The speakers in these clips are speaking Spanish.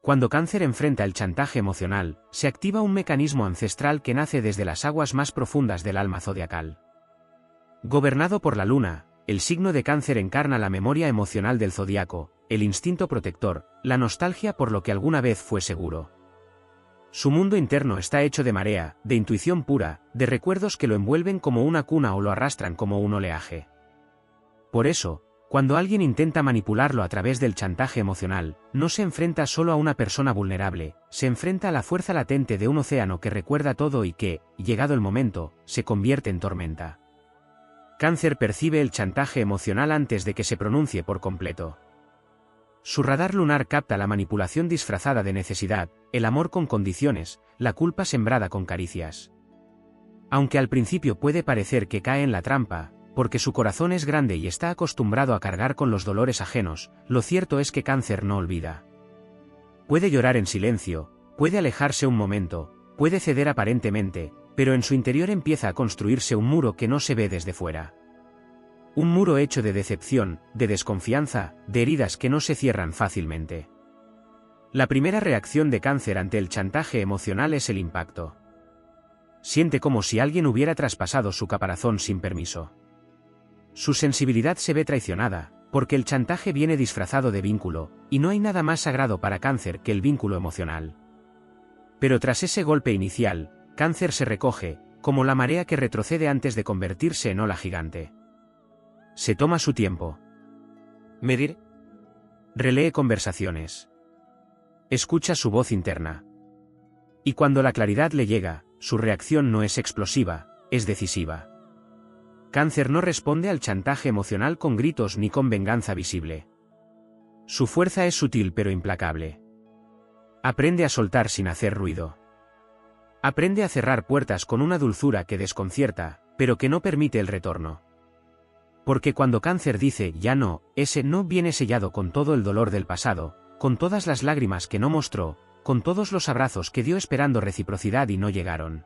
Cuando Cáncer enfrenta el chantaje emocional, se activa un mecanismo ancestral que nace desde las aguas más profundas del alma zodiacal. Gobernado por la luna, el signo de Cáncer encarna la memoria emocional del zodiaco, el instinto protector, la nostalgia por lo que alguna vez fue seguro. Su mundo interno está hecho de marea, de intuición pura, de recuerdos que lo envuelven como una cuna o lo arrastran como un oleaje. Por eso, cuando alguien intenta manipularlo a través del chantaje emocional, no se enfrenta solo a una persona vulnerable, se enfrenta a la fuerza latente de un océano que recuerda todo y que, llegado el momento, se convierte en tormenta. Cáncer percibe el chantaje emocional antes de que se pronuncie por completo. Su radar lunar capta la manipulación disfrazada de necesidad, el amor con condiciones, la culpa sembrada con caricias. Aunque al principio puede parecer que cae en la trampa, porque su corazón es grande y está acostumbrado a cargar con los dolores ajenos, lo cierto es que Cáncer no olvida. Puede llorar en silencio, puede alejarse un momento, puede ceder aparentemente, pero en su interior empieza a construirse un muro que no se ve desde fuera. Un muro hecho de decepción, de desconfianza, de heridas que no se cierran fácilmente. La primera reacción de Cáncer ante el chantaje emocional es el impacto. Siente como si alguien hubiera traspasado su caparazón sin permiso. Su sensibilidad se ve traicionada, porque el chantaje viene disfrazado de vínculo, y no hay nada más sagrado para Cáncer que el vínculo emocional. Pero tras ese golpe inicial, Cáncer se recoge, como la marea que retrocede antes de convertirse en ola gigante. Se toma su tiempo. Medir. Relee conversaciones. Escucha su voz interna. Y cuando la claridad le llega, su reacción no es explosiva, es decisiva. Cáncer no responde al chantaje emocional con gritos ni con venganza visible. Su fuerza es sutil pero implacable. Aprende a soltar sin hacer ruido. Aprende a cerrar puertas con una dulzura que desconcierta, pero que no permite el retorno. Porque cuando Cáncer dice ya no, ese no viene sellado con todo el dolor del pasado, con todas las lágrimas que no mostró, con todos los abrazos que dio esperando reciprocidad y no llegaron.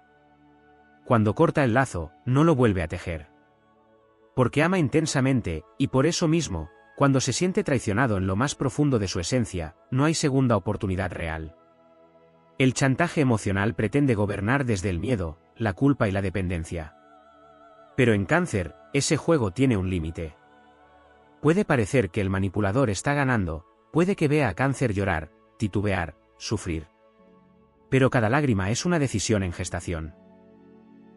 Cuando corta el lazo, no lo vuelve a tejer. Porque ama intensamente, y por eso mismo, cuando se siente traicionado en lo más profundo de su esencia, no hay segunda oportunidad real. El chantaje emocional pretende gobernar desde el miedo, la culpa y la dependencia. Pero en Cáncer, ese juego tiene un límite. Puede parecer que el manipulador está ganando, puede que vea a Cáncer llorar, titubear, sufrir. Pero cada lágrima es una decisión en gestación.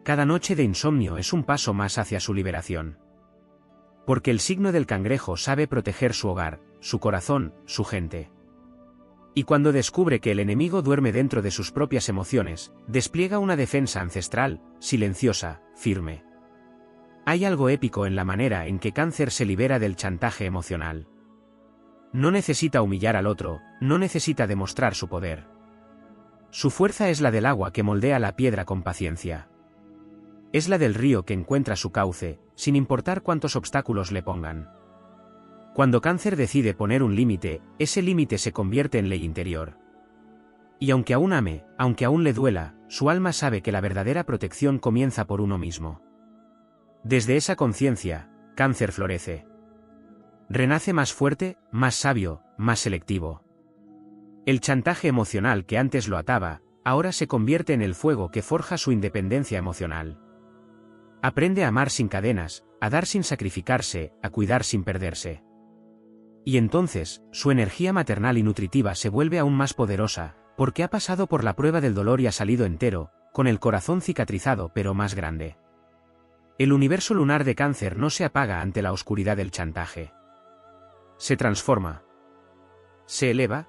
Cada noche de insomnio es un paso más hacia su liberación. Porque el signo del cangrejo sabe proteger su hogar, su corazón, su gente. Y cuando descubre que el enemigo duerme dentro de sus propias emociones, despliega una defensa ancestral, silenciosa, firme. Hay algo épico en la manera en que Cáncer se libera del chantaje emocional. No necesita humillar al otro, no necesita demostrar su poder. Su fuerza es la del agua que moldea la piedra con paciencia. Es la del río que encuentra su cauce, sin importar cuántos obstáculos le pongan. Cuando Cáncer decide poner un límite, ese límite se convierte en ley interior. Y aunque aún ame, aunque aún le duela, su alma sabe que la verdadera protección comienza por uno mismo. Desde esa conciencia, Cáncer florece. Renace más fuerte, más sabio, más selectivo. El chantaje emocional que antes lo ataba, ahora se convierte en el fuego que forja su independencia emocional. Aprende a amar sin cadenas, a dar sin sacrificarse, a cuidar sin perderse. Y entonces, su energía maternal y nutritiva se vuelve aún más poderosa, porque ha pasado por la prueba del dolor y ha salido entero, con el corazón cicatrizado pero más grande. El universo lunar de Cáncer no se apaga ante la oscuridad del chantaje. Se transforma. Se eleva.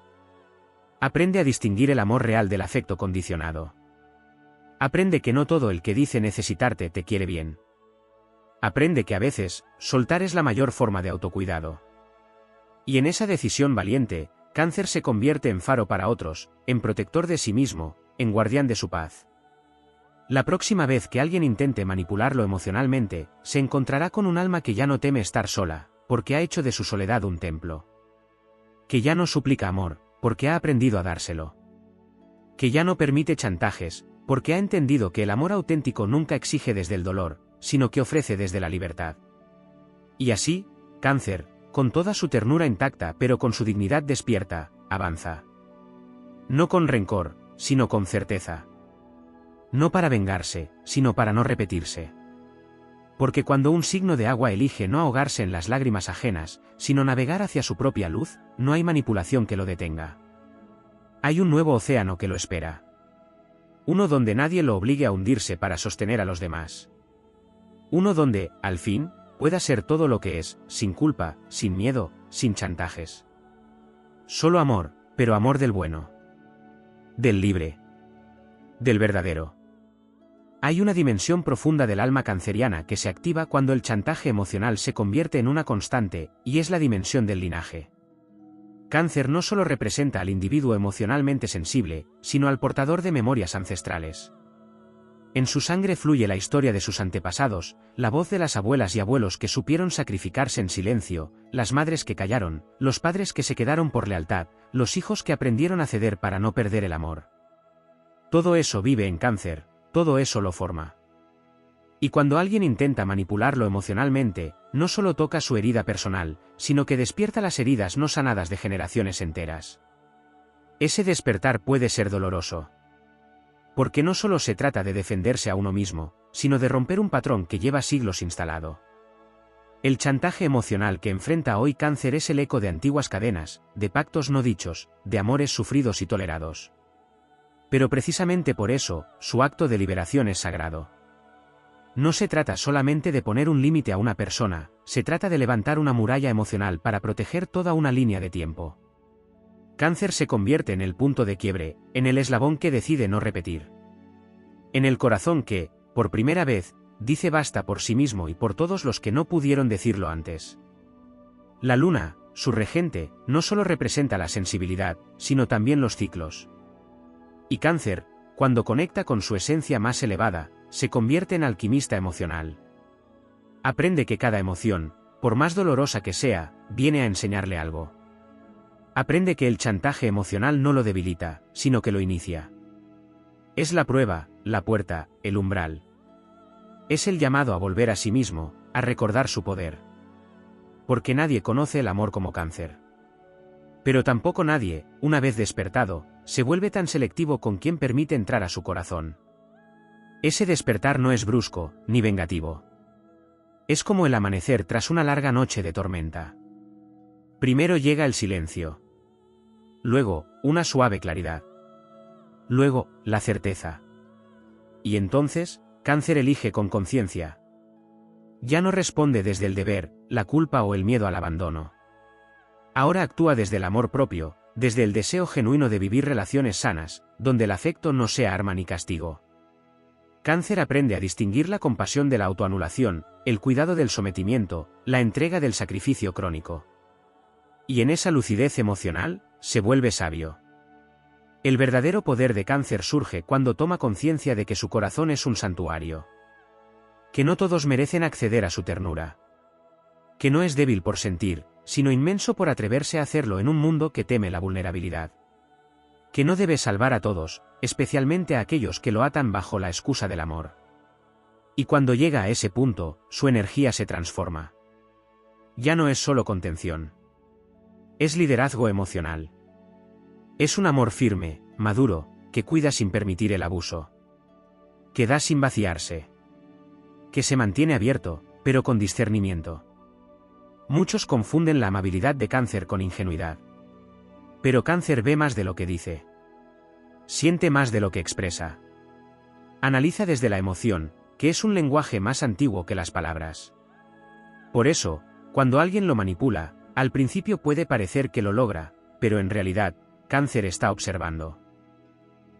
Aprende a distinguir el amor real del afecto condicionado. Aprende que no todo el que dice necesitarte te quiere bien. Aprende que a veces, soltar es la mayor forma de autocuidado. Y en esa decisión valiente, Cáncer se convierte en faro para otros, en protector de sí mismo, en guardián de su paz. La próxima vez que alguien intente manipularlo emocionalmente, se encontrará con un alma que ya no teme estar sola, porque ha hecho de su soledad un templo. Que ya no suplica amor, porque ha aprendido a dárselo. Que ya no permite chantajes, porque ha entendido que el amor auténtico nunca exige desde el dolor, sino que ofrece desde la libertad. Y así, Cáncer, con toda su ternura intacta pero con su dignidad despierta, avanza. No con rencor, sino con certeza. No para vengarse, sino para no repetirse. Porque cuando un signo de agua elige no ahogarse en las lágrimas ajenas, sino navegar hacia su propia luz, no hay manipulación que lo detenga. Hay un nuevo océano que lo espera. Uno donde nadie lo obligue a hundirse para sostener a los demás. Uno donde, al fin, pueda ser todo lo que es, sin culpa, sin miedo, sin chantajes. Solo amor, pero amor del bueno. Del libre. Del verdadero. Hay una dimensión profunda del alma canceriana que se activa cuando el chantaje emocional se convierte en una constante, y es la dimensión del linaje. Cáncer no solo representa al individuo emocionalmente sensible, sino al portador de memorias ancestrales. En su sangre fluye la historia de sus antepasados, la voz de las abuelas y abuelos que supieron sacrificarse en silencio, las madres que callaron, los padres que se quedaron por lealtad, los hijos que aprendieron a ceder para no perder el amor. Todo eso vive en Cáncer, todo eso lo forma. Y cuando alguien intenta manipularlo emocionalmente, no solo toca su herida personal, sino que despierta las heridas no sanadas de generaciones enteras. Ese despertar puede ser doloroso. Porque no solo se trata de defenderse a uno mismo, sino de romper un patrón que lleva siglos instalado. El chantaje emocional que enfrenta hoy Cáncer es el eco de antiguas cadenas, de pactos no dichos, de amores sufridos y tolerados. Pero precisamente por eso, su acto de liberación es sagrado. No se trata solamente de poner un límite a una persona, se trata de levantar una muralla emocional para proteger toda una línea de tiempo. Cáncer se convierte en el punto de quiebre, en el eslabón que decide no repetir. En el corazón que, por primera vez, dice basta por sí mismo y por todos los que no pudieron decirlo antes. La luna, su regente, no solo representa la sensibilidad, sino también los ciclos. Y Cáncer, cuando conecta con su esencia más elevada, se convierte en alquimista emocional. Aprende que cada emoción, por más dolorosa que sea, viene a enseñarle algo. Aprende que el chantaje emocional no lo debilita, sino que lo inicia. Es la prueba, la puerta, el umbral. Es el llamado a volver a sí mismo, a recordar su poder. Porque nadie conoce el amor como Cáncer. Pero tampoco nadie, una vez despertado, se vuelve tan selectivo con quien permite entrar a su corazón. Ese despertar no es brusco, ni vengativo. Es como el amanecer tras una larga noche de tormenta. Primero llega el silencio. Luego, una suave claridad. Luego, la certeza. Y entonces, Cáncer elige con conciencia. Ya no responde desde el deber, la culpa o el miedo al abandono. Ahora actúa desde el amor propio, desde el deseo genuino de vivir relaciones sanas, donde el afecto no sea arma ni castigo. Cáncer aprende a distinguir la compasión de la autoanulación, el cuidado del sometimiento, la entrega del sacrificio crónico. Y en esa lucidez emocional, se vuelve sabio. El verdadero poder de Cáncer surge cuando toma conciencia de que su corazón es un santuario. Que no todos merecen acceder a su ternura. Que no es débil por sentir, sino inmenso por atreverse a hacerlo en un mundo que teme la vulnerabilidad. Que no debe salvar a todos, especialmente a aquellos que lo atan bajo la excusa del amor. Y cuando llega a ese punto, su energía se transforma. Ya no es solo contención. Es liderazgo emocional. Es un amor firme, maduro, que cuida sin permitir el abuso. Que da sin vaciarse. Que se mantiene abierto, pero con discernimiento. Muchos confunden la amabilidad de Cáncer con ingenuidad. Pero Cáncer ve más de lo que dice. Siente más de lo que expresa. Analiza desde la emoción, que es un lenguaje más antiguo que las palabras. Por eso, cuando alguien lo manipula, al principio puede parecer que lo logra, pero en realidad, Cáncer está observando.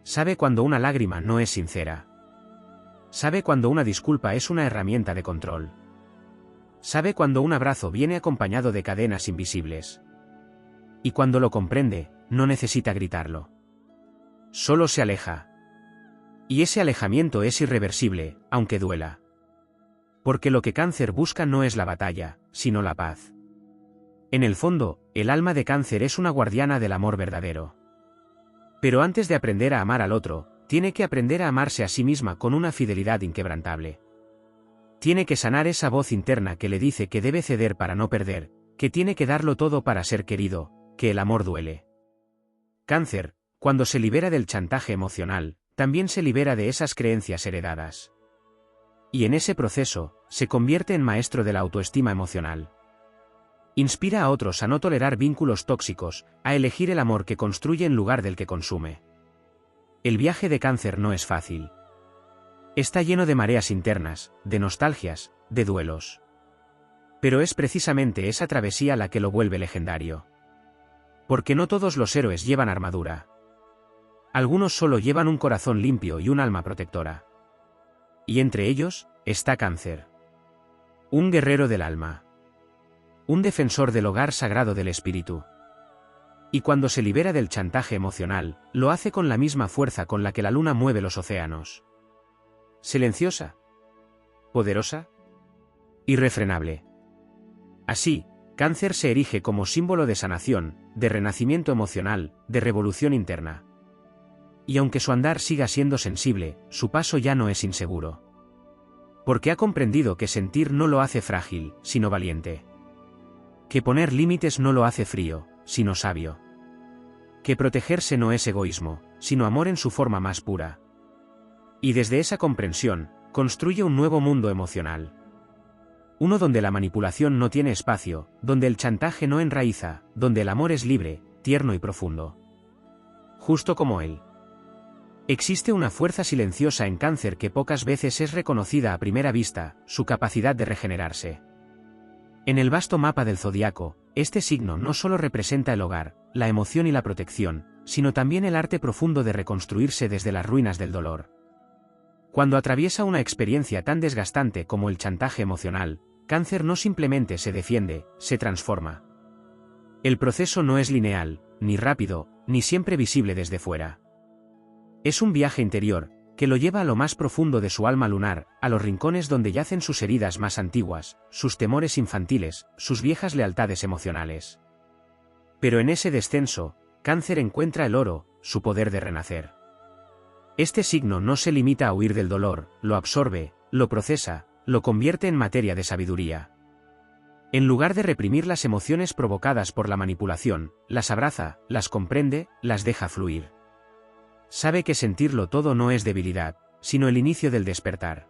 Sabe cuando una lágrima no es sincera. Sabe cuando una disculpa es una herramienta de control. Sabe cuando un abrazo viene acompañado de cadenas invisibles. Y cuando lo comprende, no necesita gritarlo. Solo se aleja. Y ese alejamiento es irreversible, aunque duela. Porque lo que Cáncer busca no es la batalla, sino la paz. En el fondo, el alma de Cáncer es una guardiana del amor verdadero. Pero antes de aprender a amar al otro, tiene que aprender a amarse a sí misma con una fidelidad inquebrantable. Tiene que sanar esa voz interna que le dice que debe ceder para no perder, que tiene que darlo todo para ser querido, que el amor duele. Cáncer, Cuando se libera del chantaje emocional, también se libera de esas creencias heredadas. Y en ese proceso, se convierte en maestro de la autoestima emocional. Inspira a otros a no tolerar vínculos tóxicos, a elegir el amor que construye en lugar del que consume. El viaje de Cáncer no es fácil. Está lleno de mareas internas, de nostalgias, de duelos. Pero es precisamente esa travesía la que lo vuelve legendario. Porque no todos los héroes llevan armadura. Algunos solo llevan un corazón limpio y un alma protectora. Y entre ellos, está Cáncer. Un guerrero del alma. Un defensor del hogar sagrado del espíritu. Y cuando se libera del chantaje emocional, lo hace con la misma fuerza con la que la luna mueve los océanos. Silenciosa. Poderosa. Irrefrenable. Así, Cáncer se erige como símbolo de sanación, de renacimiento emocional, de revolución interna. Y aunque su andar siga siendo sensible, su paso ya no es inseguro. Porque ha comprendido que sentir no lo hace frágil, sino valiente. Que poner límites no lo hace frío, sino sabio. Que protegerse no es egoísmo, sino amor en su forma más pura. Y desde esa comprensión, construye un nuevo mundo emocional. Uno donde la manipulación no tiene espacio, donde el chantaje no enraiza, donde el amor es libre, tierno y profundo. Justo como él. Existe una fuerza silenciosa en Cáncer que pocas veces es reconocida a primera vista, su capacidad de regenerarse. En el vasto mapa del zodiaco, este signo no solo representa el hogar, la emoción y la protección, sino también el arte profundo de reconstruirse desde las ruinas del dolor. Cuando atraviesa una experiencia tan desgastante como el chantaje emocional, Cáncer no simplemente se defiende, se transforma. El proceso no es lineal, ni rápido, ni siempre visible desde fuera. Es un viaje interior, que lo lleva a lo más profundo de su alma lunar, a los rincones donde yacen sus heridas más antiguas, sus temores infantiles, sus viejas lealtades emocionales. Pero en ese descenso, Cáncer encuentra el oro, su poder de renacer. Este signo no se limita a huir del dolor, lo absorbe, lo procesa, lo convierte en materia de sabiduría. En lugar de reprimir las emociones provocadas por la manipulación, las abraza, las comprende, las deja fluir. Sabe que sentirlo todo no es debilidad, sino el inicio del despertar.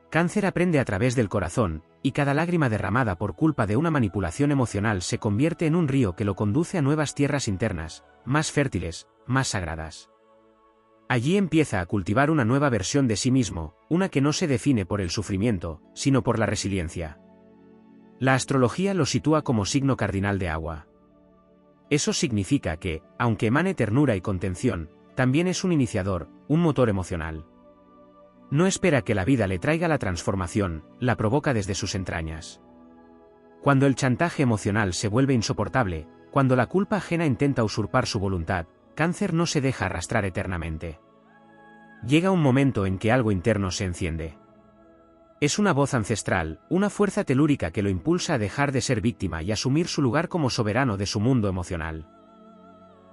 Cáncer aprende a través del corazón, y cada lágrima derramada por culpa de una manipulación emocional se convierte en un río que lo conduce a nuevas tierras internas, más fértiles, más sagradas. Allí empieza a cultivar una nueva versión de sí mismo, una que no se define por el sufrimiento, sino por la resiliencia. La astrología lo sitúa como signo cardinal de agua. Eso significa que, aunque emane ternura y contención, también es un iniciador, un motor emocional. No espera que la vida le traiga la transformación, la provoca desde sus entrañas. Cuando el chantaje emocional se vuelve insoportable, cuando la culpa ajena intenta usurpar su voluntad, Cáncer no se deja arrastrar eternamente. Llega un momento en que algo interno se enciende. Es una voz ancestral, una fuerza telúrica que lo impulsa a dejar de ser víctima y asumir su lugar como soberano de su mundo emocional.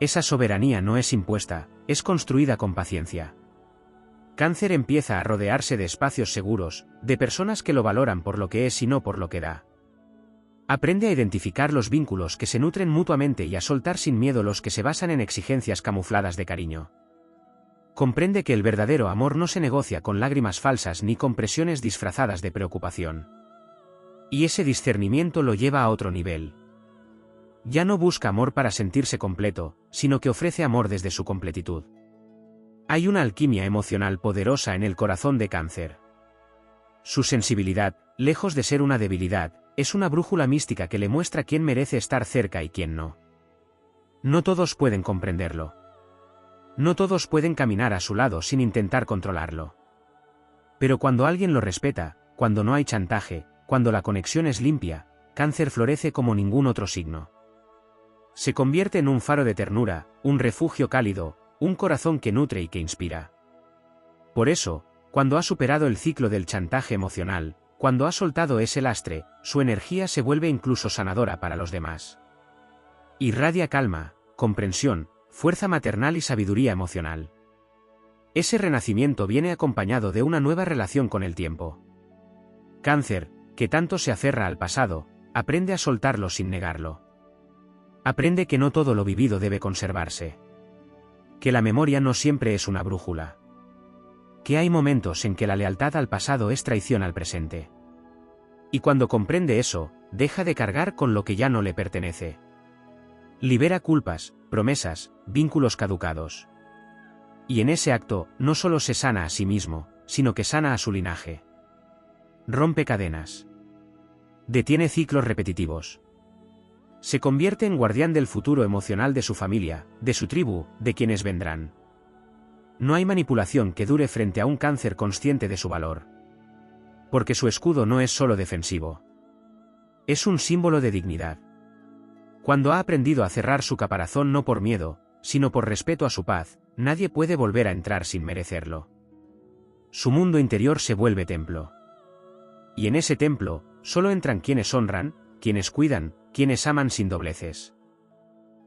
Esa soberanía no es impuesta, es construida con paciencia. Cáncer empieza a rodearse de espacios seguros, de personas que lo valoran por lo que es y no por lo que da. Aprende a identificar los vínculos que se nutren mutuamente y a soltar sin miedo los que se basan en exigencias camufladas de cariño. Comprende que el verdadero amor no se negocia con lágrimas falsas ni con presiones disfrazadas de preocupación. Y ese discernimiento lo lleva a otro nivel. Ya no busca amor para sentirse completo, sino que ofrece amor desde su completitud. Hay una alquimia emocional poderosa en el corazón de Cáncer. Su sensibilidad, lejos de ser una debilidad, es una brújula mística que le muestra quién merece estar cerca y quién no. No todos pueden comprenderlo. No todos pueden caminar a su lado sin intentar controlarlo. Pero cuando alguien lo respeta, cuando no hay chantaje, cuando la conexión es limpia, Cáncer florece como ningún otro signo. Se convierte en un faro de ternura, un refugio cálido, un corazón que nutre y que inspira. Por eso, cuando ha superado el ciclo del chantaje emocional, cuando ha soltado ese lastre, su energía se vuelve incluso sanadora para los demás. Irradia calma, comprensión, fuerza maternal y sabiduría emocional. Ese renacimiento viene acompañado de una nueva relación con el tiempo. Cáncer, que tanto se aferra al pasado, aprende a soltarlo sin negarlo. Aprende que no todo lo vivido debe conservarse. que la memoria no siempre es una brújula. Que hay momentos en que la lealtad al pasado es traición al presente. Y cuando comprende eso, deja de cargar con lo que ya no le pertenece. Libera culpas, promesas, vínculos caducados. Y en ese acto, no solo se sana a sí mismo, sino que sana a su linaje. Rompe cadenas. Detiene ciclos repetitivos. Se convierte en guardián del futuro emocional de su familia, de su tribu, de quienes vendrán. No hay manipulación que dure frente a un cáncer consciente de su valor. Porque su escudo no es solo defensivo. Es un símbolo de dignidad. Cuando ha aprendido a cerrar su caparazón no por miedo, sino por respeto a su paz, nadie puede volver a entrar sin merecerlo. Su mundo interior se vuelve templo. Y en ese templo, solo entran quienes honran, quienes cuidan, quienes aman sin dobleces.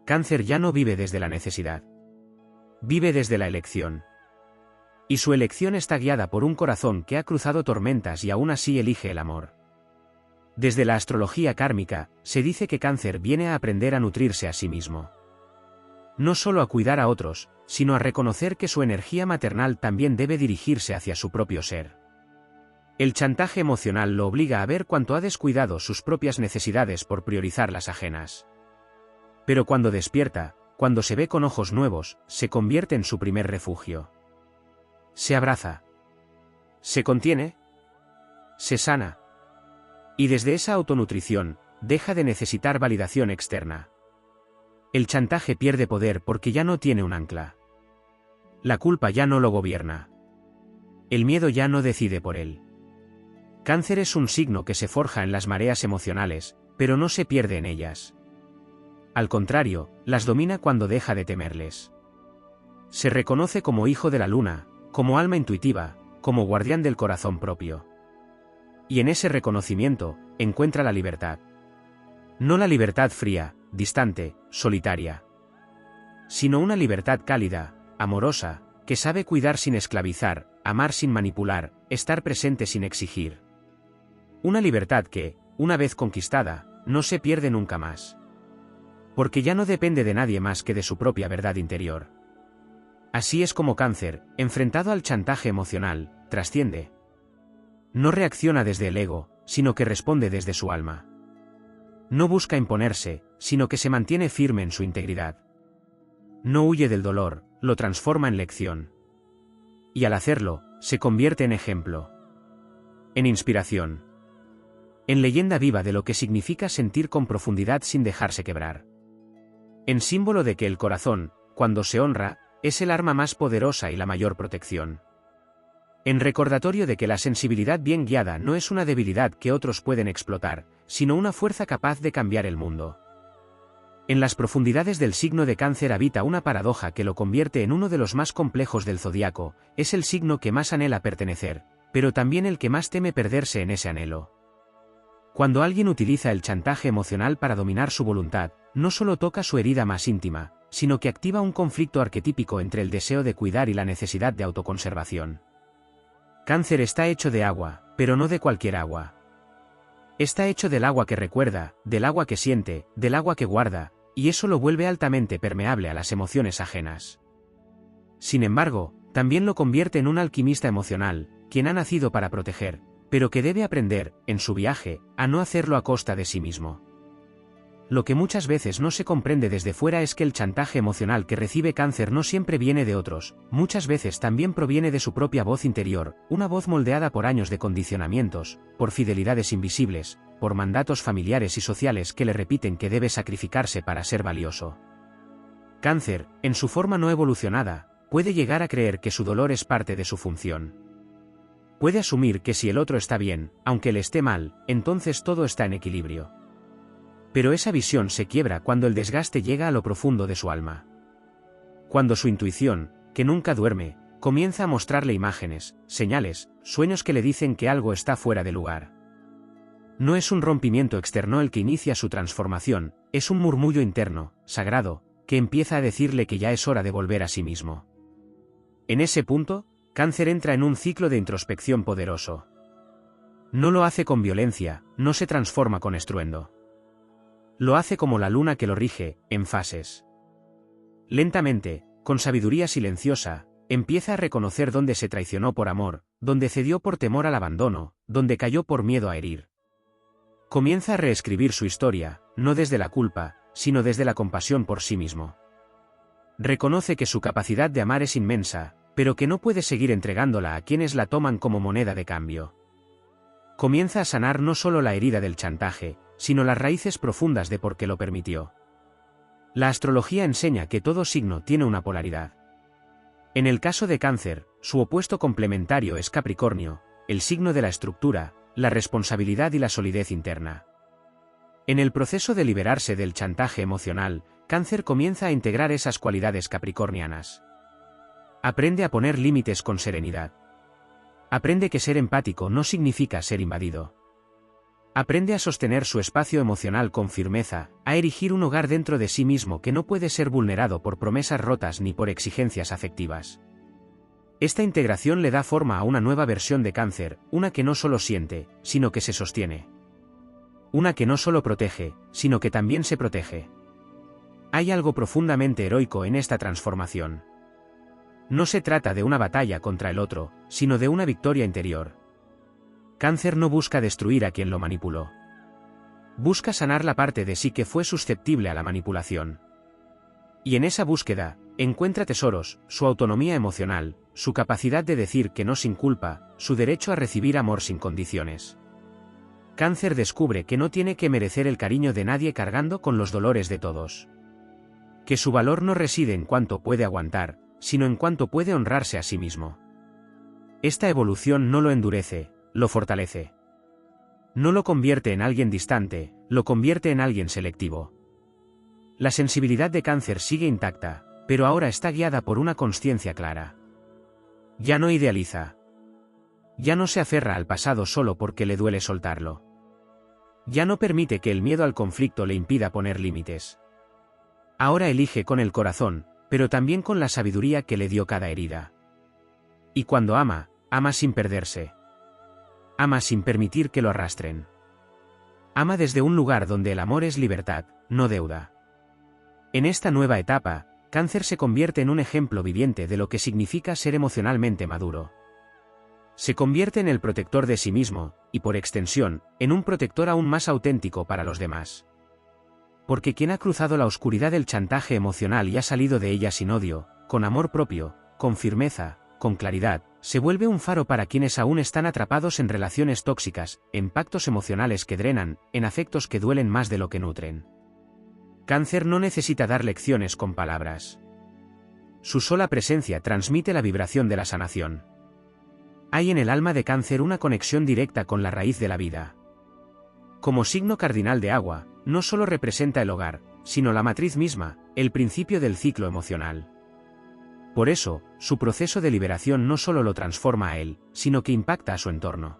Cáncer ya no vive desde la necesidad. Vive desde la elección. Y su elección está guiada por un corazón que ha cruzado tormentas y aún así elige el amor. Desde la astrología kármica, se dice que Cáncer viene a aprender a nutrirse a sí mismo. No solo a cuidar a otros, sino a reconocer que su energía maternal también debe dirigirse hacia su propio ser. El chantaje emocional lo obliga a ver cuánto ha descuidado sus propias necesidades por priorizar las ajenas. Pero cuando despierta, cuando se ve con ojos nuevos, se convierte en su primer refugio. Se abraza. Se contiene. Se sana. Y desde esa autonutrición, deja de necesitar validación externa. El chantaje pierde poder porque ya no tiene un ancla. La culpa ya no lo gobierna. El miedo ya no decide por él. Cáncer es un signo que se forja en las mareas emocionales, pero no se pierde en ellas. Al contrario, las domina cuando deja de temerles. Se reconoce como hijo de la luna, como alma intuitiva, como guardián del corazón propio. Y en ese reconocimiento, encuentra la libertad. No la libertad fría, distante, solitaria. Sino una libertad cálida, amorosa, que sabe cuidar sin esclavizar, amar sin manipular, estar presente sin exigir. Una libertad que, una vez conquistada, no se pierde nunca más. Porque ya no depende de nadie más que de su propia verdad interior. Así es como Cáncer, enfrentado al chantaje emocional, trasciende. No reacciona desde el ego, sino que responde desde su alma. No busca imponerse, sino que se mantiene firme en su integridad. No huye del dolor, lo transforma en lección. Y al hacerlo, se convierte en ejemplo. En inspiración. En leyenda viva de lo que significa sentir con profundidad sin dejarse quebrar. En símbolo de que el corazón, cuando se honra, es el arma más poderosa y la mayor protección. En recordatorio de que la sensibilidad bien guiada no es una debilidad que otros pueden explotar, sino una fuerza capaz de cambiar el mundo. En las profundidades del signo de Cáncer habita una paradoja que lo convierte en uno de los más complejos del zodiaco, es el signo que más anhela pertenecer, pero también el que más teme perderse en ese anhelo. Cuando alguien utiliza el chantaje emocional para dominar su voluntad, no solo toca su herida más íntima, sino que activa un conflicto arquetípico entre el deseo de cuidar y la necesidad de autoconservación. Cáncer está hecho de agua, pero no de cualquier agua. Está hecho del agua que recuerda, del agua que siente, del agua que guarda, y eso lo vuelve altamente permeable a las emociones ajenas. Sin embargo, también lo convierte en un alquimista emocional, quien ha nacido para proteger, pero que debe aprender, en su viaje, a no hacerlo a costa de sí mismo. Lo que muchas veces no se comprende desde fuera es que el chantaje emocional que recibe Cáncer no siempre viene de otros, muchas veces también proviene de su propia voz interior, una voz moldeada por años de condicionamientos, por fidelidades invisibles, por mandatos familiares y sociales que le repiten que debe sacrificarse para ser valioso. Cáncer, en su forma no evolucionada, puede llegar a creer que su dolor es parte de su función. Puede asumir que si el otro está bien, aunque él esté mal, entonces todo está en equilibrio. Pero esa visión se quiebra cuando el desgaste llega a lo profundo de su alma. Cuando su intuición, que nunca duerme, comienza a mostrarle imágenes, señales, sueños que le dicen que algo está fuera de lugar. No es un rompimiento externo el que inicia su transformación, es un murmullo interno, sagrado, que empieza a decirle que ya es hora de volver a sí mismo. En ese punto, Cáncer entra en un ciclo de introspección poderoso. No lo hace con violencia, no se transforma con estruendo. Lo hace como la luna que lo rige, en fases. Lentamente, con sabiduría silenciosa, empieza a reconocer dónde se traicionó por amor, dónde cedió por temor al abandono, dónde cayó por miedo a herir. Comienza a reescribir su historia, no desde la culpa, sino desde la compasión por sí mismo. Reconoce que su capacidad de amar es inmensa, pero que no puede seguir entregándola a quienes la toman como moneda de cambio. Comienza a sanar no solo la herida del chantaje, sino las raíces profundas de por qué lo permitió. La astrología enseña que todo signo tiene una polaridad. En el caso de Cáncer, su opuesto complementario es Capricornio, el signo de la estructura, la responsabilidad y la solidez interna. En el proceso de liberarse del chantaje emocional, Cáncer comienza a integrar esas cualidades capricornianas. Aprende a poner límites con serenidad. Aprende que ser empático no significa ser invadido. Aprende a sostener su espacio emocional con firmeza, a erigir un hogar dentro de sí mismo que no puede ser vulnerado por promesas rotas ni por exigencias afectivas. Esta integración le da forma a una nueva versión de Cáncer, una que no solo siente, sino que se sostiene. Una que no solo protege, sino que también se protege. Hay algo profundamente heroico en esta transformación. No se trata de una batalla contra el otro, sino de una victoria interior. Cáncer no busca destruir a quien lo manipuló. Busca sanar la parte de sí que fue susceptible a la manipulación. Y en esa búsqueda, encuentra tesoros, su autonomía emocional, su capacidad de decir que no sin culpa, su derecho a recibir amor sin condiciones. Cáncer descubre que no tiene que merecer el cariño de nadie cargando con los dolores de todos. Que su valor no reside en cuánto puede aguantar, sino en cuánto puede honrarse a sí mismo. Esta evolución no lo endurece, lo fortalece. No lo convierte en alguien distante, lo convierte en alguien selectivo. La sensibilidad de Cáncer sigue intacta, pero ahora está guiada por una consciencia clara. Ya no idealiza. Ya no se aferra al pasado solo porque le duele soltarlo. Ya no permite que el miedo al conflicto le impida poner límites. Ahora elige con el corazón, pero también con la sabiduría que le dio cada herida. Y cuando ama, ama sin perderse. Ama sin permitir que lo arrastren. Ama desde un lugar donde el amor es libertad, no deuda. En esta nueva etapa, Cáncer se convierte en un ejemplo viviente de lo que significa ser emocionalmente maduro. Se convierte en el protector de sí mismo, y por extensión, en un protector aún más auténtico para los demás. Porque quien ha cruzado la oscuridad del chantaje emocional y ha salido de ella sin odio, con amor propio, con firmeza, con claridad, se vuelve un faro para quienes aún están atrapados en relaciones tóxicas, en pactos emocionales que drenan, en afectos que duelen más de lo que nutren. Cáncer no necesita dar lecciones con palabras. Su sola presencia transmite la vibración de la sanación. Hay en el alma de Cáncer una conexión directa con la raíz de la vida. Como signo cardinal de agua, no solo representa el hogar, sino la matriz misma, el principio del ciclo emocional. Por eso, su proceso de liberación no solo lo transforma a él, sino que impacta a su entorno.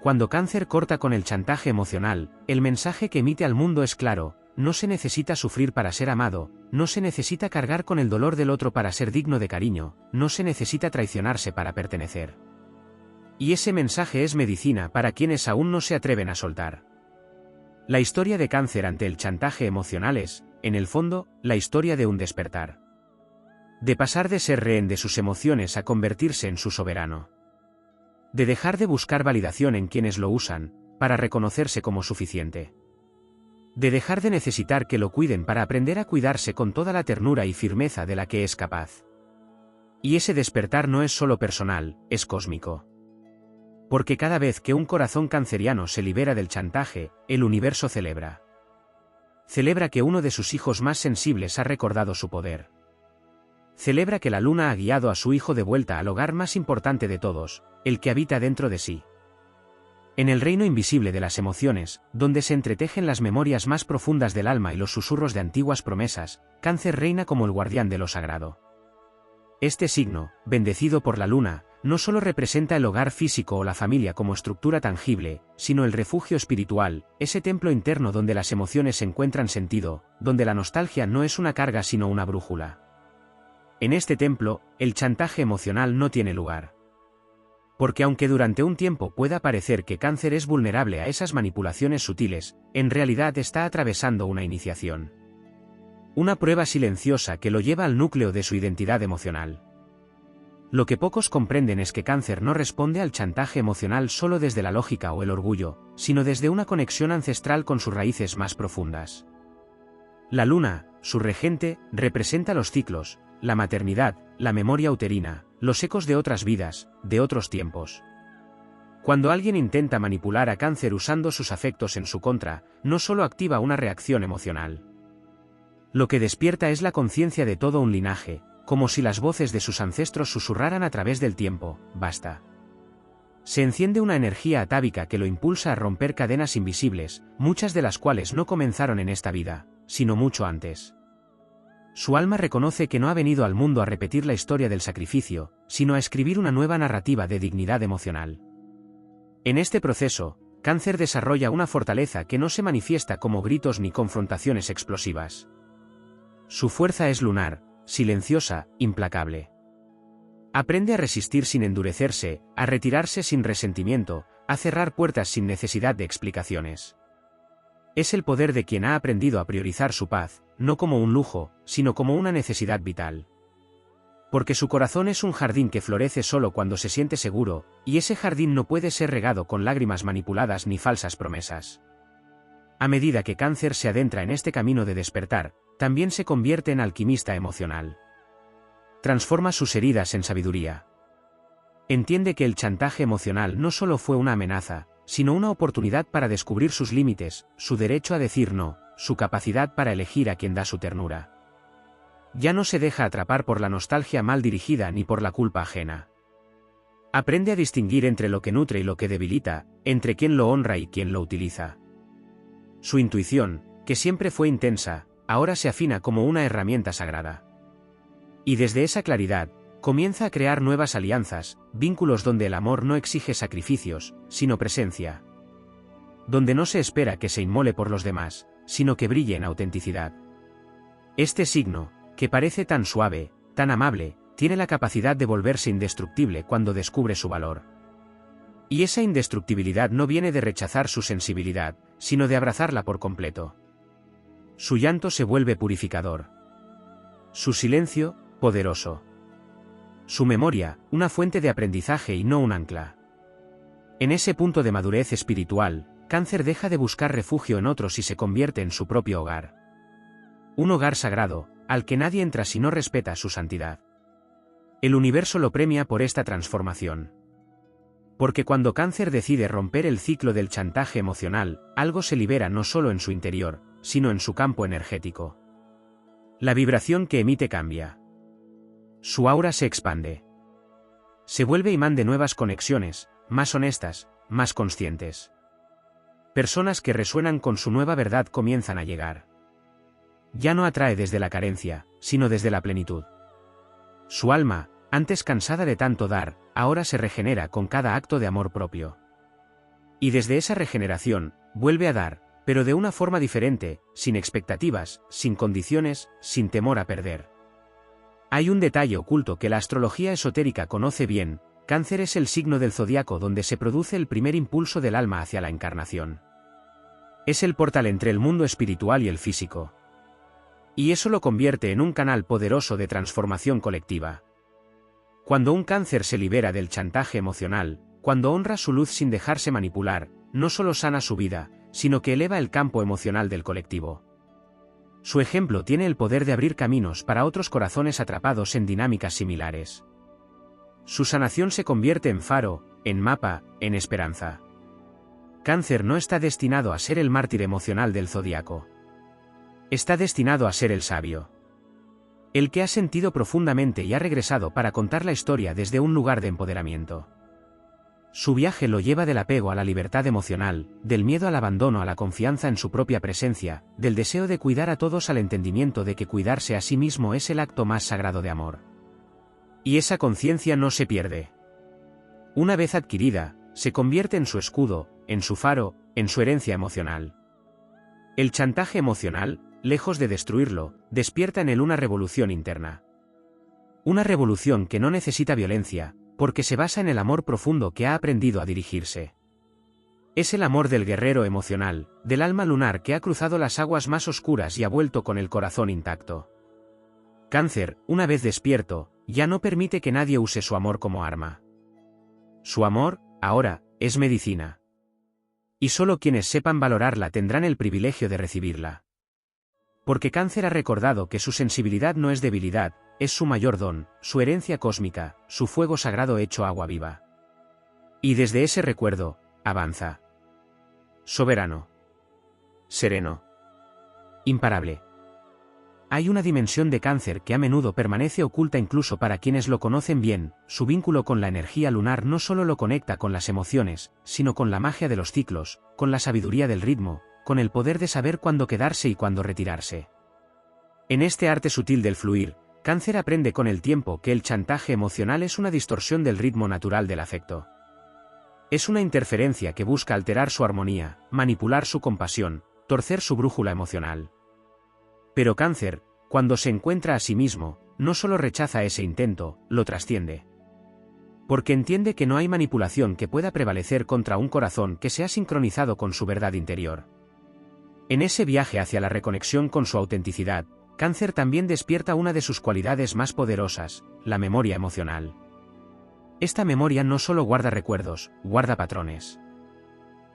Cuando Cáncer corta con el chantaje emocional, el mensaje que emite al mundo es claro: no se necesita sufrir para ser amado, no se necesita cargar con el dolor del otro para ser digno de cariño, no se necesita traicionarse para pertenecer. Y ese mensaje es medicina para quienes aún no se atreven a soltar. La historia de Cáncer ante el chantaje emocional es, en el fondo, la historia de un despertar. De pasar de ser rehén de sus emociones a convertirse en su soberano. De dejar de buscar validación en quienes lo usan, para reconocerse como suficiente. De dejar de necesitar que lo cuiden para aprender a cuidarse con toda la ternura y firmeza de la que es capaz. Y ese despertar no es solo personal, es cósmico. Porque cada vez que un corazón canceriano se libera del chantaje, el universo celebra. Celebra que uno de sus hijos más sensibles ha recordado su poder. Celebra que la luna ha guiado a su hijo de vuelta al hogar más importante de todos, el que habita dentro de sí. En el reino invisible de las emociones, donde se entretejen las memorias más profundas del alma y los susurros de antiguas promesas, Cáncer reina como el guardián de lo sagrado. Este signo, bendecido por la luna, no solo representa el hogar físico o la familia como estructura tangible, sino el refugio espiritual, ese templo interno donde las emociones encuentran sentido, donde la nostalgia no es una carga sino una brújula. En este templo, el chantaje emocional no tiene lugar. Porque aunque durante un tiempo pueda parecer que Cáncer es vulnerable a esas manipulaciones sutiles, en realidad está atravesando una iniciación. una prueba silenciosa que lo lleva al núcleo de su identidad emocional. Lo que pocos comprenden es que Cáncer no responde al chantaje emocional solo desde la lógica o el orgullo, sino desde una conexión ancestral con sus raíces más profundas. La luna, su regente, representa los ciclos, la maternidad, la memoria uterina, los ecos de otras vidas, de otros tiempos. Cuando alguien intenta manipular a Cáncer usando sus afectos en su contra, no solo activa una reacción emocional. Lo que despierta es la conciencia de todo un linaje, como si las voces de sus ancestros susurraran a través del tiempo: basta. Se enciende una energía atávica que lo impulsa a romper cadenas invisibles, muchas de las cuales no comenzaron en esta vida, sino mucho antes. Su alma reconoce que no ha venido al mundo a repetir la historia del sacrificio, sino a escribir una nueva narrativa de dignidad emocional. En este proceso, Cáncer desarrolla una fortaleza que no se manifiesta como gritos ni confrontaciones explosivas. Su fuerza es lunar, silenciosa, implacable. Aprende a resistir sin endurecerse, a retirarse sin resentimiento, a cerrar puertas sin necesidad de explicaciones. Es el poder de quien ha aprendido a priorizar su paz, no como un lujo, sino como una necesidad vital. Porque su corazón es un jardín que florece solo cuando se siente seguro, y ese jardín no puede ser regado con lágrimas manipuladas ni falsas promesas. A medida que Cáncer se adentra en este camino de despertar, también se convierte en alquimista emocional. Transforma sus heridas en sabiduría. Entiende que el chantaje emocional no solo fue una amenaza, sino una oportunidad para descubrir sus límites, su derecho a decir no, su capacidad para elegir a quien da su ternura. Ya no se deja atrapar por la nostalgia mal dirigida ni por la culpa ajena. Aprende a distinguir entre lo que nutre y lo que debilita, entre quien lo honra y quien lo utiliza. Su intuición, que siempre fue intensa, ahora se afina como una herramienta sagrada. Y desde esa claridad, comienza a crear nuevas alianzas, vínculos donde el amor no exige sacrificios, sino presencia. Donde no se espera que se inmole por los demás, sino que brille en autenticidad. Este signo, que parece tan suave, tan amable, tiene la capacidad de volverse indestructible cuando descubre su valor. Y esa indestructibilidad no viene de rechazar su sensibilidad, sino de abrazarla por completo. Su llanto se vuelve purificador. Su silencio, poderoso. Su memoria, una fuente de aprendizaje y no un ancla. En ese punto de madurez espiritual, Cáncer deja de buscar refugio en otros y se convierte en su propio hogar. Un hogar sagrado, al que nadie entra si no respeta su santidad. El universo lo premia por esta transformación. Porque cuando Cáncer decide romper el ciclo del chantaje emocional, algo se libera no solo en su interior, sino en su campo energético. La vibración que emite cambia. Su aura se expande. Se vuelve imán de nuevas conexiones, más honestas, más conscientes. Personas que resuenan con su nueva verdad comienzan a llegar. Ya no atrae desde la carencia, sino desde la plenitud. Su alma, antes cansada de tanto dar, ahora se regenera con cada acto de amor propio. Y desde esa regeneración, vuelve a dar, pero de una forma diferente, sin expectativas, sin condiciones, sin temor a perder. Hay un detalle oculto que la astrología esotérica conoce bien: Cáncer es el signo del zodiaco donde se produce el primer impulso del alma hacia la encarnación. Es el portal entre el mundo espiritual y el físico. Y eso lo convierte en un canal poderoso de transformación colectiva. Cuando un Cáncer se libera del chantaje emocional, cuando honra su luz sin dejarse manipular, no solo sana su vida, sino que eleva el campo emocional del colectivo. Su ejemplo tiene el poder de abrir caminos para otros corazones atrapados en dinámicas similares. Su sanación se convierte en faro, en mapa, en esperanza. Cáncer no está destinado a ser el mártir emocional del zodiaco. Está destinado a ser el sabio. El que ha sentido profundamente y ha regresado para contar la historia desde un lugar de empoderamiento. Su viaje lo lleva del apego a la libertad emocional, del miedo al abandono a la confianza en su propia presencia, del deseo de cuidar a todos al entendimiento de que cuidarse a sí mismo es el acto más sagrado de amor. Y esa conciencia no se pierde. Una vez adquirida, se convierte en su escudo, en su faro, en su herencia emocional. El chantaje emocional, lejos de destruirlo, despierta en él una revolución interna. Una revolución que no necesita violencia, porque se basa en el amor profundo que ha aprendido a dirigirse. Es el amor del guerrero emocional, del alma lunar que ha cruzado las aguas más oscuras y ha vuelto con el corazón intacto. Cáncer, una vez despierto, ya no permite que nadie use su amor como arma. Su amor, ahora, es medicina. Y solo quienes sepan valorarla tendrán el privilegio de recibirla. Porque Cáncer ha recordado que su sensibilidad no es debilidad, es su mayor don, su herencia cósmica, su fuego sagrado hecho agua viva. Y desde ese recuerdo, avanza. Soberano. Sereno. Imparable. Hay una dimensión de Cáncer que a menudo permanece oculta incluso para quienes lo conocen bien. Su vínculo con la energía lunar no solo lo conecta con las emociones, sino con la magia de los ciclos, con la sabiduría del ritmo, con el poder de saber cuándo quedarse y cuándo retirarse. En este arte sutil del fluir, Cáncer aprende con el tiempo que el chantaje emocional es una distorsión del ritmo natural del afecto. Es una interferencia que busca alterar su armonía, manipular su compasión, torcer su brújula emocional. Pero Cáncer, cuando se encuentra a sí mismo, no solo rechaza ese intento, lo trasciende. Porque entiende que no hay manipulación que pueda prevalecer contra un corazón que se ha sincronizado con su verdad interior. En ese viaje hacia la reconexión con su autenticidad, Cáncer también despierta una de sus cualidades más poderosas, la memoria emocional. Esta memoria no solo guarda recuerdos, guarda patrones.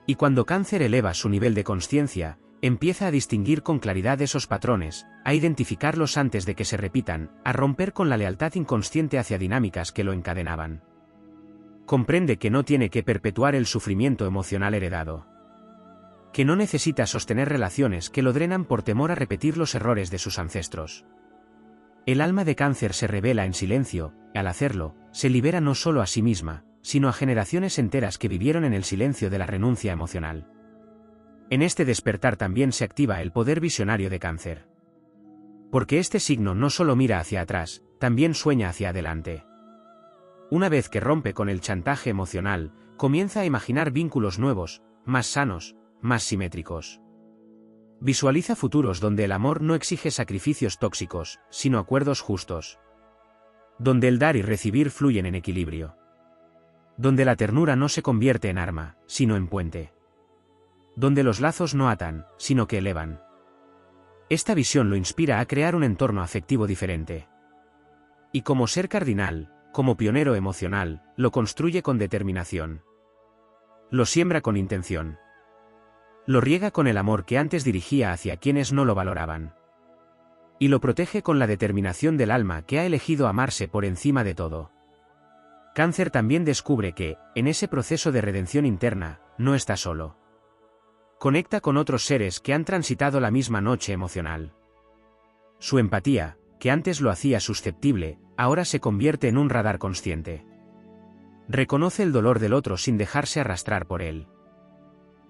Y cuando Cáncer eleva su nivel de consciencia, empieza a distinguir con claridad esos patrones, a identificarlos antes de que se repitan, a romper con la lealtad inconsciente hacia dinámicas que lo encadenaban. Comprende que no tiene que perpetuar el sufrimiento emocional heredado. Que no necesita sostener relaciones que lo drenan por temor a repetir los errores de sus ancestros. El alma de Cáncer se revela en silencio, y al hacerlo, se libera no solo a sí misma, sino a generaciones enteras que vivieron en el silencio de la renuncia emocional. En este despertar también se activa el poder visionario de Cáncer. Porque este signo no solo mira hacia atrás, también sueña hacia adelante. Una vez que rompe con el chantaje emocional, comienza a imaginar vínculos nuevos, más sanos, más simétricos. Visualiza futuros donde el amor no exige sacrificios tóxicos, sino acuerdos justos. Donde el dar y recibir fluyen en equilibrio. Donde la ternura no se convierte en arma, sino en puente. Donde los lazos no atan, sino que elevan. Esta visión lo inspira a crear un entorno afectivo diferente. Y como ser cardinal, como pionero emocional, lo construye con determinación. Lo siembra con intención. Lo riega con el amor que antes dirigía hacia quienes no lo valoraban. Y lo protege con la determinación del alma que ha elegido amarse por encima de todo. Cáncer también descubre que, en ese proceso de redención interna, no está solo. Conecta con otros seres que han transitado la misma noche emocional. Su empatía, que antes lo hacía susceptible, ahora se convierte en un radar consciente. Reconoce el dolor del otro sin dejarse arrastrar por él.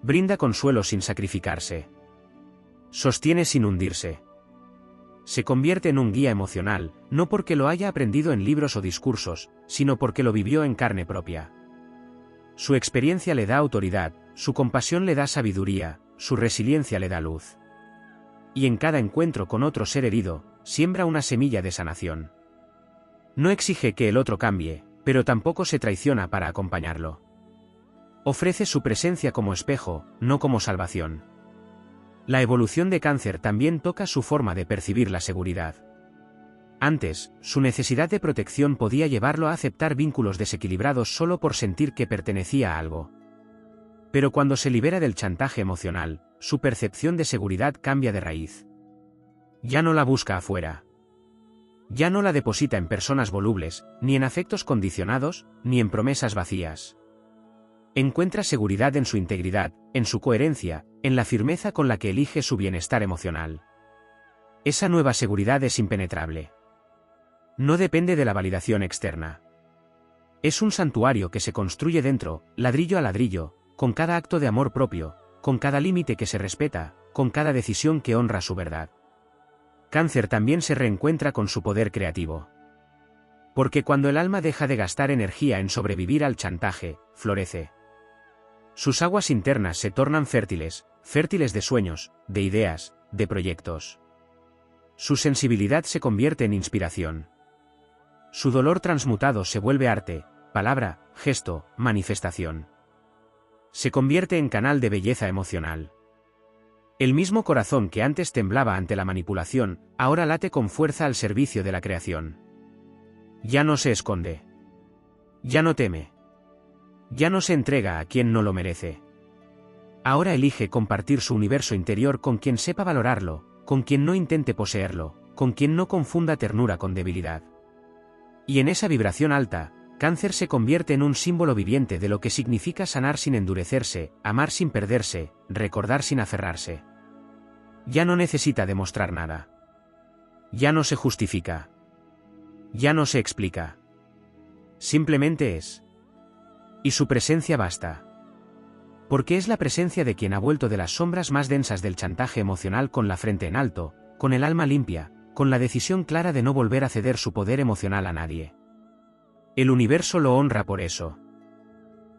Brinda consuelo sin sacrificarse. Sostiene sin hundirse. Se convierte en un guía emocional, no porque lo haya aprendido en libros o discursos, sino porque lo vivió en carne propia. Su experiencia le da autoridad, su compasión le da sabiduría, su resiliencia le da luz. Y en cada encuentro con otro ser herido, siembra una semilla de sanación. No exige que el otro cambie, pero tampoco se traiciona para acompañarlo. Ofrece su presencia como espejo, no como salvación. La evolución de Cáncer también toca su forma de percibir la seguridad. Antes, su necesidad de protección podía llevarlo a aceptar vínculos desequilibrados solo por sentir que pertenecía a algo. Pero cuando se libera del chantaje emocional, su percepción de seguridad cambia de raíz. Ya no la busca afuera. Ya no la deposita en personas volubles, ni en afectos condicionados, ni en promesas vacías. Encuentra seguridad en su integridad, en su coherencia, en la firmeza con la que elige su bienestar emocional. Esa nueva seguridad es impenetrable. No depende de la validación externa. Es un santuario que se construye dentro, ladrillo a ladrillo, con cada acto de amor propio, con cada límite que se respeta, con cada decisión que honra su verdad. Cáncer también se reencuentra con su poder creativo. Porque cuando el alma deja de gastar energía en sobrevivir al chantaje, florece. Sus aguas internas se tornan fértiles, fértiles de sueños, de ideas, de proyectos. Su sensibilidad se convierte en inspiración. Su dolor transmutado se vuelve arte, palabra, gesto, manifestación. se convierte en canal de belleza emocional. El mismo corazón que antes temblaba ante la manipulación, ahora late con fuerza al servicio de la creación. Ya no se esconde. Ya no teme. Ya no se entrega a quien no lo merece. Ahora elige compartir su universo interior con quien sepa valorarlo, con quien no intente poseerlo, con quien no confunda ternura con debilidad. Y en esa vibración alta, Cáncer se convierte en un símbolo viviente de lo que significa sanar sin endurecerse, amar sin perderse, recordar sin aferrarse. Ya no necesita demostrar nada. Ya no se justifica. Ya no se explica. Simplemente es. Y su presencia basta. Porque es la presencia de quien ha vuelto de las sombras más densas del chantaje emocional con la frente en alto, con el alma limpia, con la decisión clara de no volver a ceder su poder emocional a nadie. El universo lo honra por eso.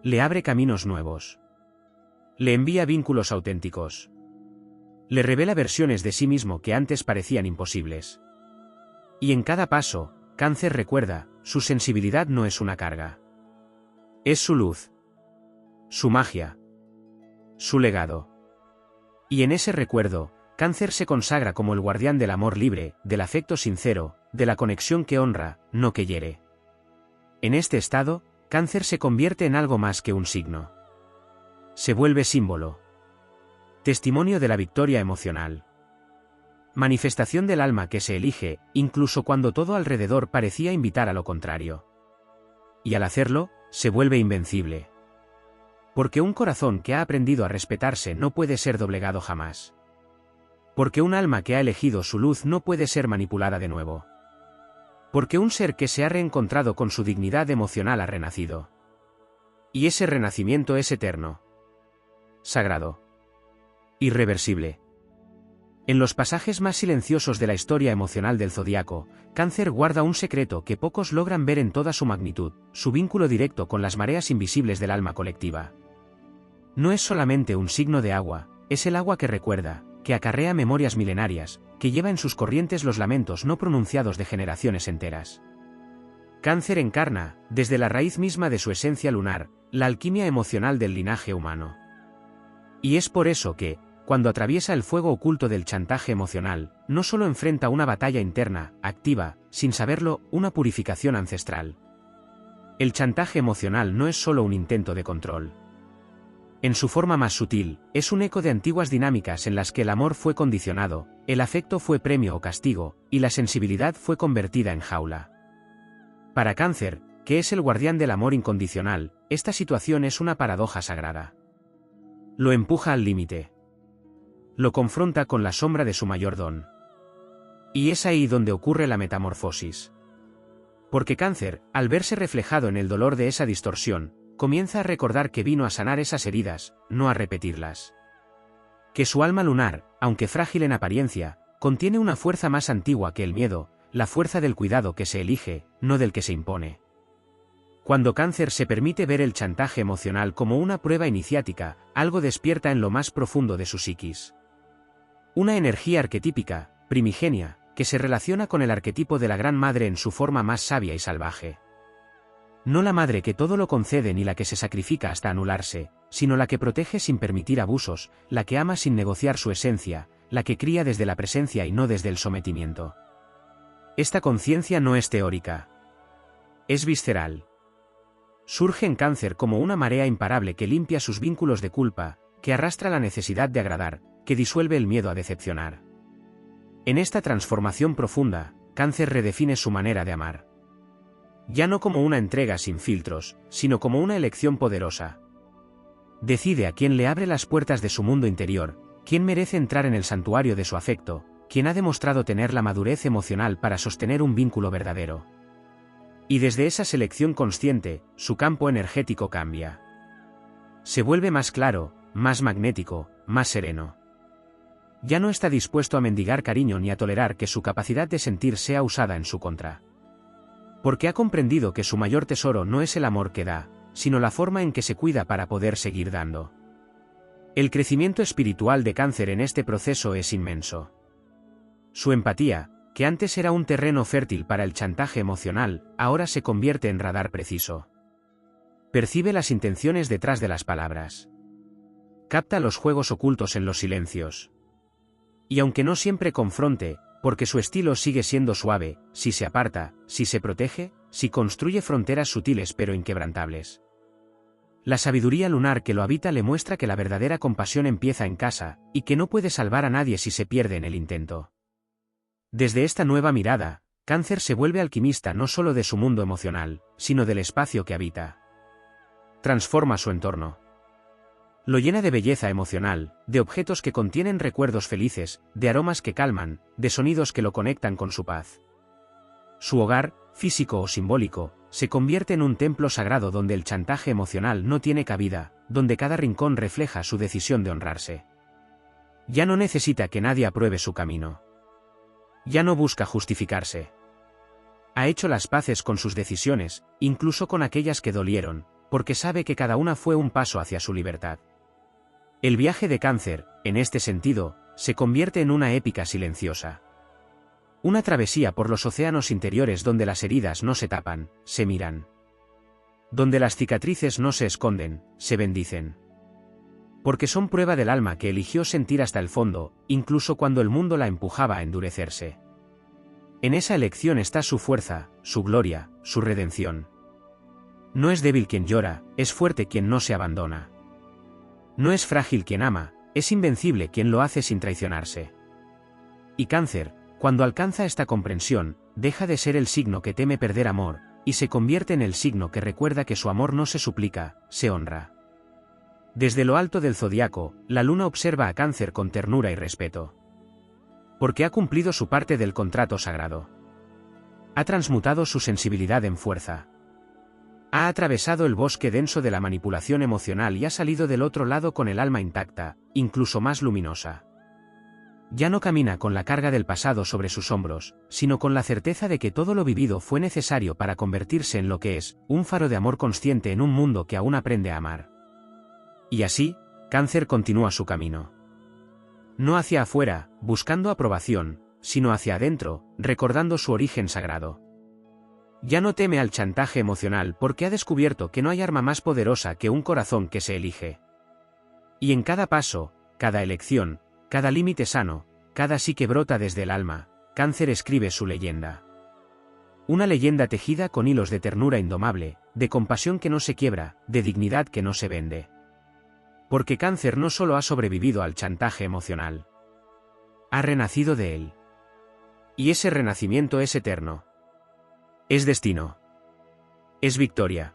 Le abre caminos nuevos. Le envía vínculos auténticos. Le revela versiones de sí mismo que antes parecían imposibles. Y en cada paso, Cáncer recuerda, su sensibilidad no es una carga. Es su luz. Su magia. Su legado. Y en ese recuerdo, Cáncer se consagra como el guardián del amor libre, del afecto sincero, de la conexión que honra, no que hiere. En este estado, Cáncer se convierte en algo más que un signo. Se vuelve símbolo. Testimonio de la victoria emocional. Manifestación del alma que se elige, incluso cuando todo alrededor parecía invitar a lo contrario. Y al hacerlo, se vuelve invencible. Porque un corazón que ha aprendido a respetarse no puede ser doblegado jamás. Porque un alma que ha elegido su luz no puede ser manipulada de nuevo. Porque un ser que se ha reencontrado con su dignidad emocional ha renacido. Y ese renacimiento es eterno. Sagrado. Irreversible. En los pasajes más silenciosos de la historia emocional del zodiaco, Cáncer guarda un secreto que pocos logran ver en toda su magnitud, su vínculo directo con las mareas invisibles del alma colectiva. No es solamente un signo de agua, es el agua que recuerda, que acarrea memorias milenarias, que lleva en sus corrientes los lamentos no pronunciados de generaciones enteras. Cáncer encarna, desde la raíz misma de su esencia lunar, la alquimia emocional del linaje humano. Y es por eso que, cuando atraviesa el fuego oculto del chantaje emocional, no solo enfrenta una batalla interna, activa, sin saberlo, una purificación ancestral. El chantaje emocional no es solo un intento de control. En su forma más sutil, es un eco de antiguas dinámicas en las que el amor fue condicionado, el afecto fue premio o castigo, y la sensibilidad fue convertida en jaula. Para Cáncer, que es el guardián del amor incondicional, esta situación es una paradoja sagrada. Lo empuja al límite. Lo confronta con la sombra de su mayor don. Y es ahí donde ocurre la metamorfosis. Porque Cáncer, al verse reflejado en el dolor de esa distorsión, comienza a recordar que vino a sanar esas heridas, no a repetirlas. Que su alma lunar, aunque frágil en apariencia, contiene una fuerza más antigua que el miedo, la fuerza del cuidado que se elige, no del que se impone. Cuando Cáncer se permite ver el chantaje emocional como una prueba iniciática, algo despierta en lo más profundo de su psiquis. Una energía arquetípica, primigenia, que se relaciona con el arquetipo de la Gran Madre en su forma más sabia y salvaje. No la madre que todo lo concede ni la que se sacrifica hasta anularse, sino la que protege sin permitir abusos, la que ama sin negociar su esencia, la que cría desde la presencia y no desde el sometimiento. Esta conciencia no es teórica. Es visceral. Surge en Cáncer como una marea imparable que limpia sus vínculos de culpa, que arrastra la necesidad de agradar, que disuelve el miedo a decepcionar. En esta transformación profunda, Cáncer redefine su manera de amar. Ya no como una entrega sin filtros, sino como una elección poderosa. Decide a quién le abre las puertas de su mundo interior, quién merece entrar en el santuario de su afecto, quién ha demostrado tener la madurez emocional para sostener un vínculo verdadero. Y desde esa selección consciente, su campo energético cambia. Se vuelve más claro, más magnético, más sereno. Ya no está dispuesto a mendigar cariño ni a tolerar que su capacidad de sentir sea usada en su contra. Porque ha comprendido que su mayor tesoro no es el amor que da, sino la forma en que se cuida para poder seguir dando. El crecimiento espiritual de Cáncer en este proceso es inmenso. Su empatía, que antes era un terreno fértil para el chantaje emocional, ahora se convierte en radar preciso. Percibe las intenciones detrás de las palabras. capta los juegos ocultos en los silencios. Y aunque no siempre confronte, porque su estilo sigue siendo suave, si se aparta, si se protege, si construye fronteras sutiles pero inquebrantables. La sabiduría lunar que lo habita le muestra que la verdadera compasión empieza en casa, y que no puede salvar a nadie si se pierde en el intento. Desde esta nueva mirada, Cáncer se vuelve alquimista no solo de su mundo emocional, sino del espacio que habita. Transforma su entorno. Lo llena de belleza emocional, de objetos que contienen recuerdos felices, de aromas que calman, de sonidos que lo conectan con su paz. Su hogar, físico o simbólico, se convierte en un templo sagrado donde el chantaje emocional no tiene cabida, donde cada rincón refleja su decisión de honrarse. Ya no necesita que nadie apruebe su camino. Ya no busca justificarse. Ha hecho las paces con sus decisiones, incluso con aquellas que dolieron, porque sabe que cada una fue un paso hacia su libertad. El viaje de Cáncer, en este sentido, se convierte en una épica silenciosa. Una travesía por los océanos interiores donde las heridas no se tapan, se miran. Donde las cicatrices no se esconden, se bendicen. Porque son prueba del alma que eligió sentir hasta el fondo, incluso cuando el mundo la empujaba a endurecerse. En esa elección está su fuerza, su gloria, su redención. No es débil quien llora, es fuerte quien no se abandona. No es frágil quien ama, es invencible quien lo hace sin traicionarse. Y Cáncer, cuando alcanza esta comprensión, deja de ser el signo que teme perder amor, y se convierte en el signo que recuerda que su amor no se suplica, se honra. Desde lo alto del zodiaco, la luna observa a Cáncer con ternura y respeto. Porque ha cumplido su parte del contrato sagrado. Ha transmutado su sensibilidad en fuerza. Ha atravesado el bosque denso de la manipulación emocional y ha salido del otro lado con el alma intacta, incluso más luminosa. Ya no camina con la carga del pasado sobre sus hombros, sino con la certeza de que todo lo vivido fue necesario para convertirse en lo que es, un faro de amor consciente en un mundo que aún aprende a amar. Y así, Cáncer continúa su camino. No hacia afuera, buscando aprobación, sino hacia adentro, recordando su origen sagrado. Ya no teme al chantaje emocional porque ha descubierto que no hay arma más poderosa que un corazón que se elige. Y en cada paso, cada elección, cada límite sano, cada sí que brota desde el alma, Cáncer escribe su leyenda. Una leyenda tejida con hilos de ternura indomable, de compasión que no se quiebra, de dignidad que no se vende. Porque Cáncer no solo ha sobrevivido al chantaje emocional. Ha renacido de él. Y ese renacimiento es eterno. Es destino. Es victoria.